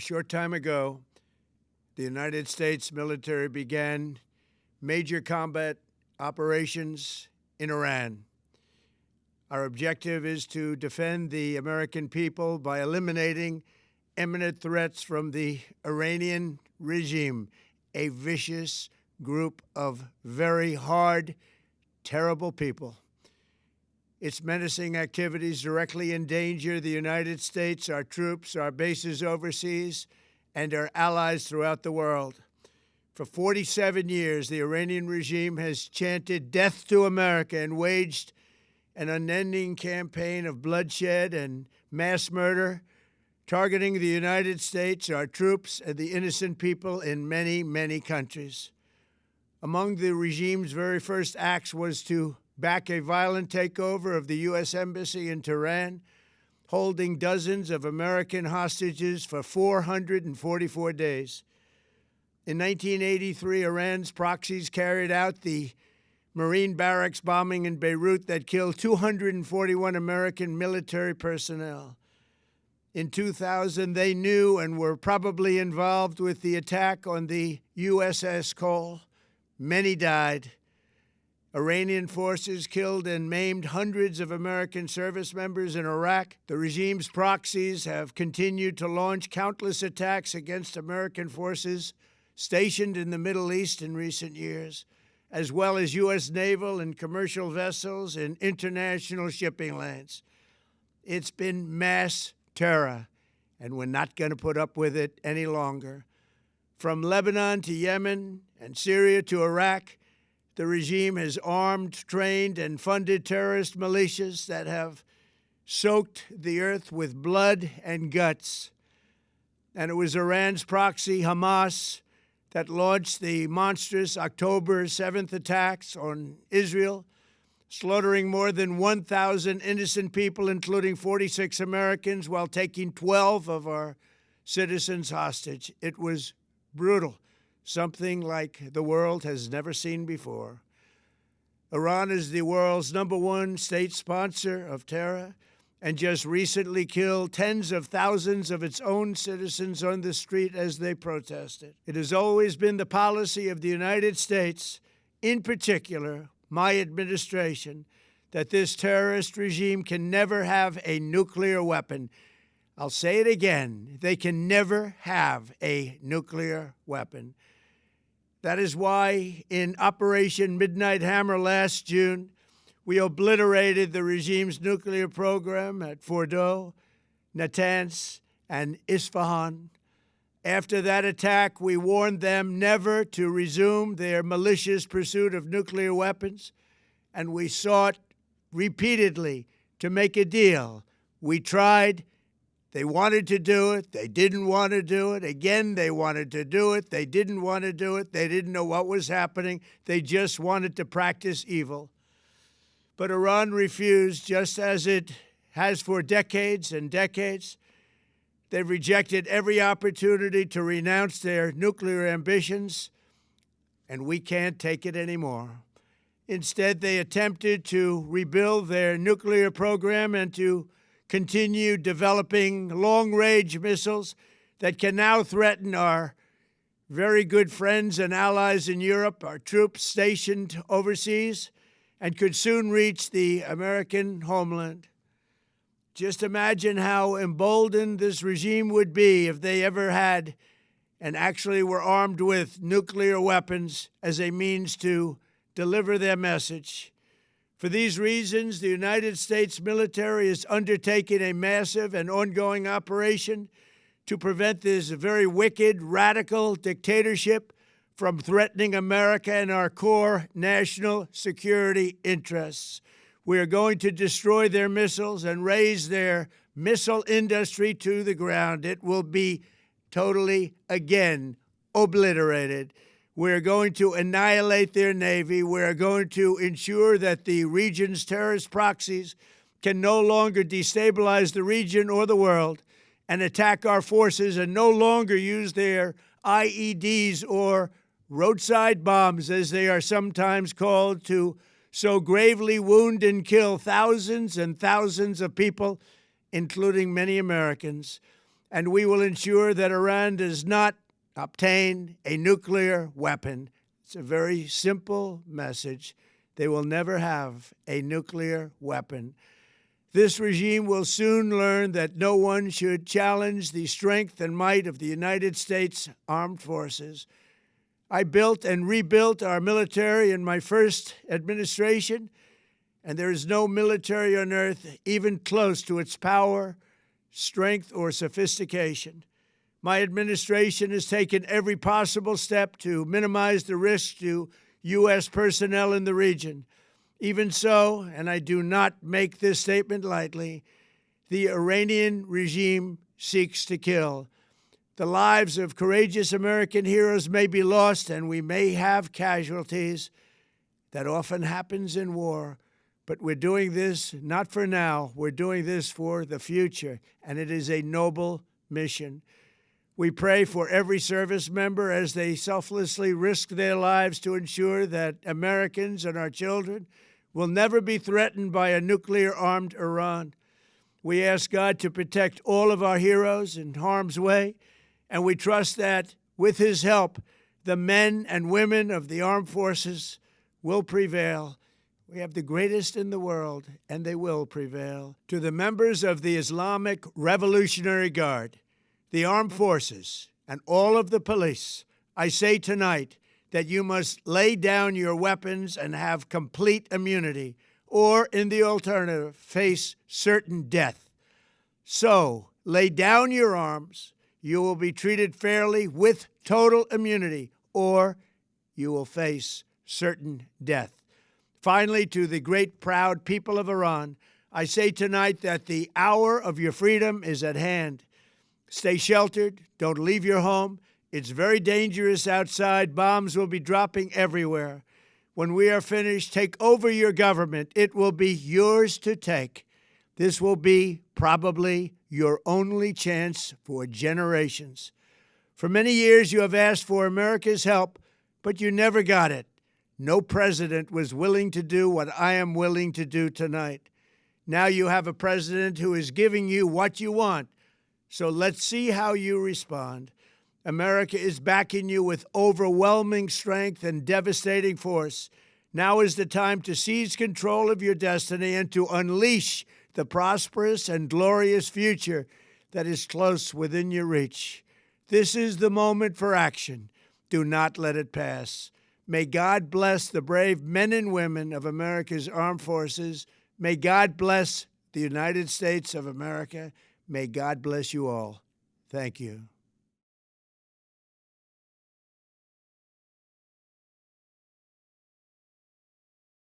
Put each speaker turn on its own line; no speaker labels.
A short time ago, the United States military began major combat operations in Iran. Our objective is to defend the American people by eliminating imminent threats from the Iranian regime, a vicious group of very hard, terrible people. Its menacing activities directly endanger the United States, our troops, our bases overseas, and our allies throughout the world. For 47 years, the Iranian regime has chanted death to America and waged an unending campaign of bloodshed and mass murder, targeting the United States, our troops, and the innocent people in many, many countries. Among the regime's very first acts was to back a violent takeover of the U.S. Embassy in Tehran, holding dozens of American hostages for 444 days. In 1983, Iran's proxies carried out the Marine barracks bombing in Beirut that killed 241 American military personnel. In 2000, they knew and were probably involved with the attack on the USS Cole. Many died. Iranian forces killed and maimed hundreds of American service members in Iraq. The regime's proxies have continued to launch countless attacks against American forces stationed in the Middle East in recent years, as well as U.S. naval and commercial vessels in international shipping lanes. It's been mass terror, and we're not going to put up with it any longer. From Lebanon to Yemen and Syria to Iraq, the regime has armed, trained, and funded terrorist militias that have soaked the earth with blood and guts. And it was Iran's proxy, Hamas, that launched the monstrous October 7th attacks on Israel, slaughtering more than 1,000 innocent people, including 46 Americans, while taking 12 of our citizens hostage. It was brutal, something like the world has never seen before. Iran is the world's #1 state sponsor of terror and just recently killed tens of thousands of its own citizens on the street as they protested. It has always been the policy of the United States, in particular, my administration, that this terrorist regime can never have a nuclear weapon. I'll say it again, they can never have a nuclear weapon. That is why in Operation Midnight Hammer last June, we obliterated the regime's nuclear program at Fordow, Natanz, and Isfahan. After that attack, we warned them never to resume their malicious pursuit of nuclear weapons, and we sought repeatedly to make a deal. We tried. They wanted to do it. They didn't want to do it. Again, they wanted to do it. They didn't want to do it. They didn't know what was happening. They just wanted to practice evil. But Iran refused, just as it has for decades and decades. They've rejected every opportunity to renounce their nuclear ambitions, and we can't take it anymore. Instead, they attempted to rebuild their nuclear program and to continue developing long-range missiles that can now threaten our very good friends and allies in Europe, our troops stationed overseas, and could soon reach the American homeland. Just imagine how emboldened this regime would be if they ever had and actually were armed with nuclear weapons as a means to deliver their message. For these reasons, the United States military is undertaking a massive and ongoing operation to prevent this very wicked, radical dictatorship from threatening America and our core national security interests. We are going to destroy their missiles and raise their missile industry to the ground. It will be totally, again, obliterated. We're going to annihilate their Navy. We're going to ensure that the region's terrorist proxies can no longer destabilize the region or the world and attack our forces and no longer use their IEDs or roadside bombs, as they are sometimes called, to so gravely wound and kill thousands and thousands of people, including many Americans. and we will ensure that Iran does not obtain a nuclear weapon. It's a very simple message. They will never have a nuclear weapon. This regime will soon learn that no one should challenge the strength and might of the United States Armed Forces. I built and rebuilt our military in my first administration, and there is no military on earth even close to its power, strength, or sophistication. My administration has taken every possible step to minimize the risk to U.S. personnel in the region. Even so, and I do not make this statement lightly, the Iranian regime seeks to kill. The lives of courageous American heroes may be lost, and we may have casualties. That often happens in war. But we're doing this not for now. We're doing this for the future, and it is a noble mission. We pray for every service member as they selflessly risk their lives to ensure that Americans and our children will never be threatened by a nuclear-armed Iran. We ask God to protect all of our heroes in harm's way, and we trust that, with His help, the men and women of the armed forces will prevail. We have the greatest in the world, and they will prevail. To the members of the Islamic Revolutionary Guard, the armed forces, and all of the police, I say tonight that you must lay down your weapons and have complete immunity, or, in the alternative, face certain death. So, lay down your arms. You will be treated fairly with total immunity, or you will face certain death. Finally, to the great, proud people of Iran, I say tonight that the hour of your freedom is at hand. Stay sheltered. Don't leave your home. It's very dangerous outside. Bombs will be dropping everywhere. When we are finished, take over your government. It will be yours to take. This will be probably your only chance for generations. For many years, you have asked for America's help, but you never got it. No president was willing to do what I am willing to do tonight. Now you have a president who is giving you what you want. So let's see how you respond. America is backing you with overwhelming strength and devastating force. Now is the time to seize control of your destiny and to unleash the prosperous and glorious future that is close within your reach. This is the moment for action. Do not let it pass. May God bless the brave men and women of America's armed forces. May God bless the United States of America. May God bless you all. Thank you.